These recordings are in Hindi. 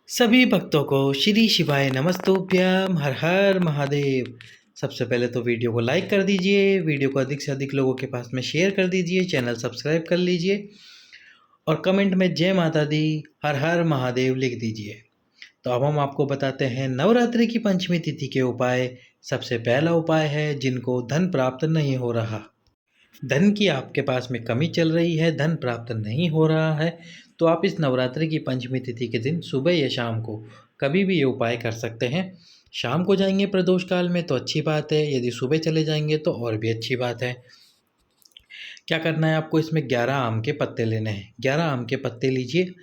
सभी भक्तों को श्री शिवाय नमस्तुभ्यम हर हर महादेव। सबसे पहले तो वीडियो को लाइक कर दीजिए, वीडियो को अधिक से अधिक लोगों के पास में शेयर कर दीजिए, चैनल सब्सक्राइब कर लीजिए और कमेंट में जय माता दी हर हर महादेव लिख दीजिए। तो अब हम आपको बताते हैं नवरात्रि की पंचमी तिथि के उपाय। सबसे पहला उपाय है जिनको धन प्राप्त नहीं हो रहा, धन की आपके पास में कमी चल रही है, धन प्राप्त नहीं हो रहा है, तो आप इस नवरात्रि की पंचमी तिथि के दिन सुबह या शाम को कभी भी ये उपाय कर सकते हैं। शाम को जाएंगे प्रदोष काल में तो अच्छी बात है, यदि सुबह चले जाएंगे तो और भी अच्छी बात है। क्या करना है आपको, इसमें 11 आम के पत्ते लेने हैं। 11 आम के पत्ते लीजिए।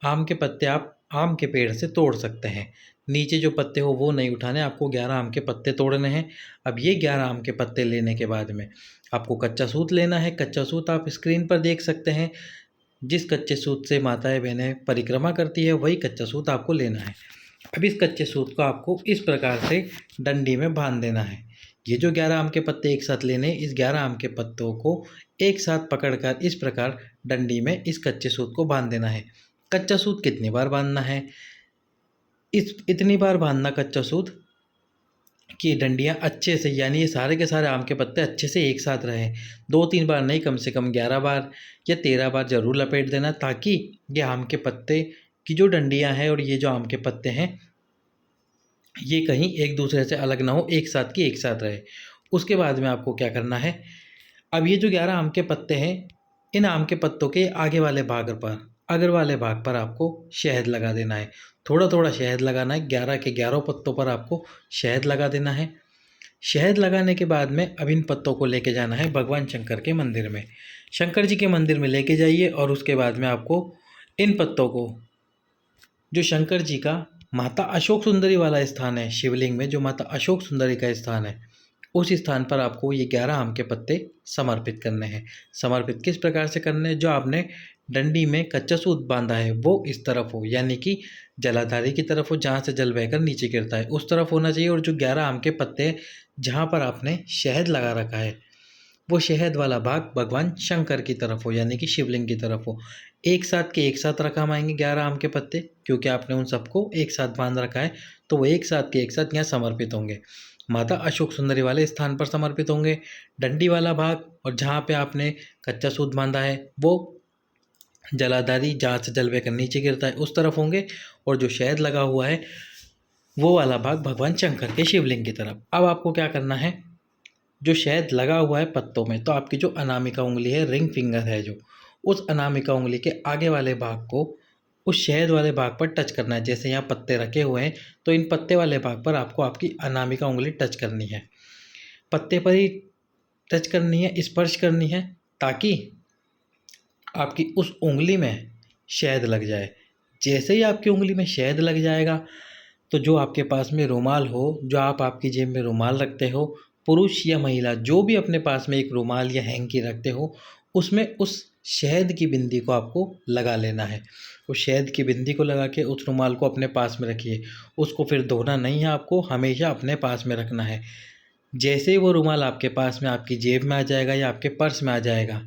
आम के पत्ते आप आम के पेड़ से तोड़ सकते हैं, नीचे जो पत्ते हो वो नहीं उठाने, आपको 11 आम के पत्ते तोड़ने हैं। अब ये 11 आम के पत्ते लेने के बाद में आपको कच्चा सूत लेना है। कच्चा सूत आप स्क्रीन पर देख सकते हैं, जिस कच्चे सूत से माताएं बहनें परिक्रमा करती है वही कच्चा सूत आपको लेना है। अब इस कच्चे सूत को आपको इस प्रकार से डंडी में बांध देना है। ये जो 11 आम के पत्ते एक साथ लेने, इस 11 आम के पत्तों को एक साथ पकड़कर इस प्रकार डंडी में इस कच्चे सूत को बांध देना है। कच्चा सूत कितनी बार बांधना है, इतनी बार बांधना कच्चा सूत कि डंडियाँ अच्छे से, यानी ये सारे के सारे आम के पत्ते अच्छे से एक साथ रहें। 2-3 बार नहीं, कम से कम 11 बार या 13 बार ज़रूर लपेट देना, ताकि ये आम के पत्ते की जो डंडियाँ हैं और ये जो आम के पत्ते हैं ये कहीं एक दूसरे से अलग ना हो, एक साथ की एक साथ रहे। उसके बाद में आपको क्या करना है, अब ये जो 11 आम के पत्ते हैं, इन आम के पत्तों के आगे वाले भाग पर, अगर वाले भाग पर आपको शहद लगा देना है। थोड़ा थोड़ा शहद लगाना है, 11 के 11 पत्तों पर आपको शहद लगा देना है। शहद लगाने के बाद में अब इन पत्तों को लेके जाना है भगवान शंकर के मंदिर में। शंकर जी के मंदिर में लेके जाइए और उसके बाद में आपको इन पत्तों को, जो शंकर जी का माता अशोक सुंदरी वाला स्थान है, शिवलिंग में जो माता अशोक सुंदरी का स्थान है, उस स्थान पर आपको ये 11 आम के पत्ते समर्पित करने हैं। समर्पित किस प्रकार से करने हैं, जो आपने डंडी में कच्चा सूत बांधा है वो इस तरफ हो, यानी कि जलाधारी की तरफ हो, जहाँ से जल बहकर नीचे गिरता है उस तरफ होना चाहिए। और जो 11 आम के पत्ते जहाँ पर आपने शहद लगा रखा है वो शहद वाला भाग भगवान शंकर की तरफ हो, यानी कि शिवलिंग की तरफ हो। एक साथ के एक साथ रकम आएंगे 11 आम के पत्ते, क्योंकि आपने उन सबको एक साथ बांध रखा है, तो वो एक साथ के एक साथ यहाँ समर्पित होंगे। माता अशोक सुंदरी वाले स्थान पर समर्पित होंगे। डंडी वाला भाग और जहाँ पे आपने कच्चा सूत बांधा है वो जलाधारी, जहाँ से जल बहकर नीचे गिरता है उस तरफ होंगे। और जो शहद लगा हुआ है वो वाला भाग भगवान शंकर के शिवलिंग की तरफ। अब आपको क्या करना है, जो शहद लगा हुआ है पत्तों में, तो आपकी जो अनामिका उंगली है, रिंग फिंगर है जो, उस अनामिका उंगली के आगे वाले भाग को उस शहद वाले भाग पर टच करना है। जैसे यहाँ पत्ते रखे हुए हैं तो इन पत्ते वाले भाग पर आपको आपकी अनामिका उंगली टच करनी है, पत्ते पर ही टच करनी है, स्पर्श करनी है, ताकि आपकी उस उंगली में शहद लग जाए। जैसे ही आपकी उंगली में शहद लग जाएगा तो जो आपके पास में रुमाल हो, जो आप आपकी जेब में रुमाल रखते हो, पुरुष या महिला जो भी अपने पास में एक रुमाल या हैंकी रखते हो, उसमें उस शहद की बिंदी को आपको लगा लेना है। उस शहद की बिंदी को लगा के उस रुमाल को अपने पास में रखिए। उसको फिर धोना नहीं है, आपको हमेशा अपने पास में रखना है। जैसे ही वो रुमाल आपके पास में आपकी जेब में आ जाएगा या आपके पर्स में आ जाएगा,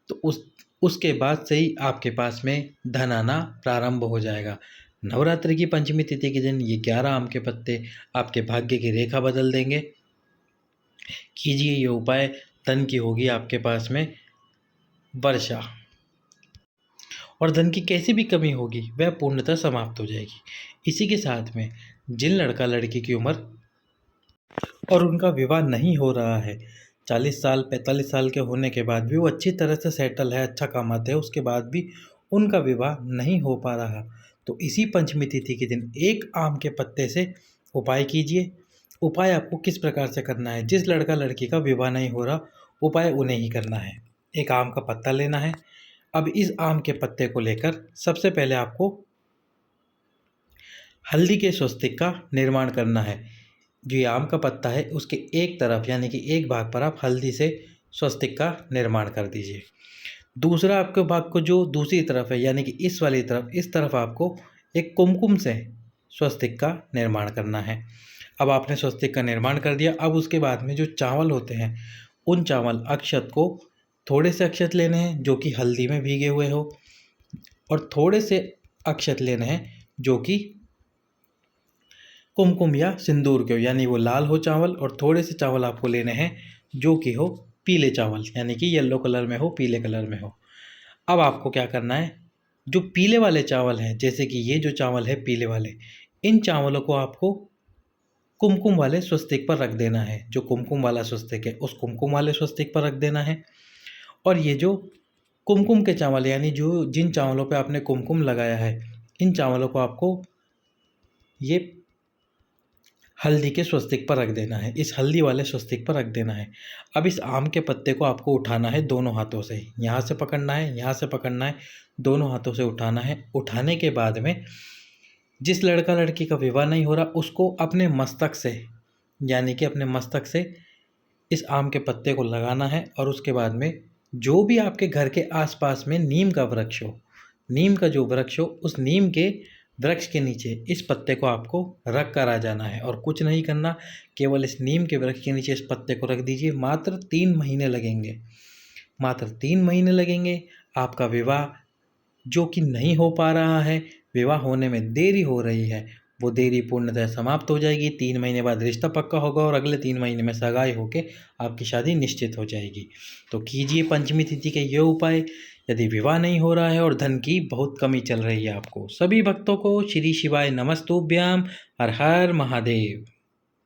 तो उसके बाद से ही आपके पास में धन आना प्रारंभ हो जाएगा। नवरात्रि की पंचमी तिथि के दिन ये 11 आम के पत्ते आपके भाग्य की रेखा बदल देंगे। कीजिए ये उपाय, धन की होगी आपके पास में वर्षा, और धन की कैसी भी कमी होगी वह पूर्णतः समाप्त हो जाएगी। इसी के साथ में जिन लड़का लड़की की उम्र और उनका विवाह नहीं हो रहा है, 40 साल 45 साल के होने के बाद भी वो अच्छी तरह से सेटल है, अच्छा कमाते हैं, उसके बाद भी उनका विवाह नहीं हो पा रहा, तो इसी पंचमी तिथि के दिन एक आम के पत्ते से उपाय कीजिए। उपाय आपको किस प्रकार से करना है, जिस लड़का लड़की का विवाह नहीं हो रहा उपाय उन्हें ही करना है। एक आम का पत्ता लेना है। अब इस आम के पत्ते को लेकर सबसे पहले आपको हल्दी के स्वस्तिक का निर्माण करना है। जो ये आम का पत्ता है उसके एक तरफ, यानी कि एक भाग पर आप हल्दी से स्वस्तिक का निर्माण कर दीजिए। दूसरा आपके भाग को जो दूसरी तरफ है, यानी कि इस वाली तरफ, इस तरफ आपको एक कुमकुम से स्वस्तिक का निर्माण करना है। अब आपने स्वस्तिक का निर्माण कर दिया। अब उसके बाद में जो चावल होते हैं, उन चावल अक्षत को, थोड़े से अक्षत लेने हैं जो कि हल्दी में भीगे हुए हो, और थोड़े से अक्षत लेने हैं जो कि कुमकुम या सिंदूर के हो, यानी वो लाल हो चावल, और थोड़े से चावल आपको लेने हैं जो कि हो पीले चावल, यानी कि येलो कलर में हो, पीले कलर में हो। अब आपको क्या करना है, जो पीले वाले चावल हैं, जैसे कि ये जो चावल है पीले वाले, इन चावलों को आपको कुमकुम वाले स्वस्तिक पर रख देना है। जो कुमकुम वाला स्वस्तिक है उस कुमकुम वाले स्वस्तिक पर रख देना है। और ये जो कुमकुम के चावल, यानी जो जिन चावलों पे आपने कुमकुम लगाया है, इन चावलों को आपको ये हल्दी के स्वस्तिक पर रख देना है, इस हल्दी वाले स्वस्तिक पर रख देना है। अब इस आम के पत्ते को आपको उठाना है दोनों हाथों से, यहाँ से पकड़ना है, यहाँ से पकड़ना है, दोनों हाथों से उठाना है। उठाने के बाद में जिस लड़का लड़की का विवाह नहीं हो रहा उसको अपने मस्तक से, यानी कि अपने मस्तक से इस आम के पत्ते को लगाना है। और उसके बाद में जो भी आपके घर के आसपास में नीम का वृक्ष हो, नीम का जो वृक्ष हो, उस नीम के वृक्ष के नीचे इस पत्ते को आपको रख कर आ जाना है। और कुछ नहीं करना, केवल इस नीम के वृक्ष के नीचे इस पत्ते को रख दीजिए। मात्र 3 महीने लगेंगे, मात्र 3 महीने लगेंगे। आपका विवाह जो कि नहीं हो पा रहा है, विवाह होने में देरी हो रही है, वो देरी पूर्णतः समाप्त हो जाएगी। 3 महीने बाद रिश्ता पक्का होगा और अगले 3 महीने में सगाई होके आपकी शादी निश्चित हो जाएगी। तो कीजिए पंचमी तिथि के ये उपाय, यदि विवाह नहीं हो रहा है और धन की बहुत कमी चल रही है आपको। सभी भक्तों को श्री शिवाय नमस्तुभ्याम। हर हर महादेव।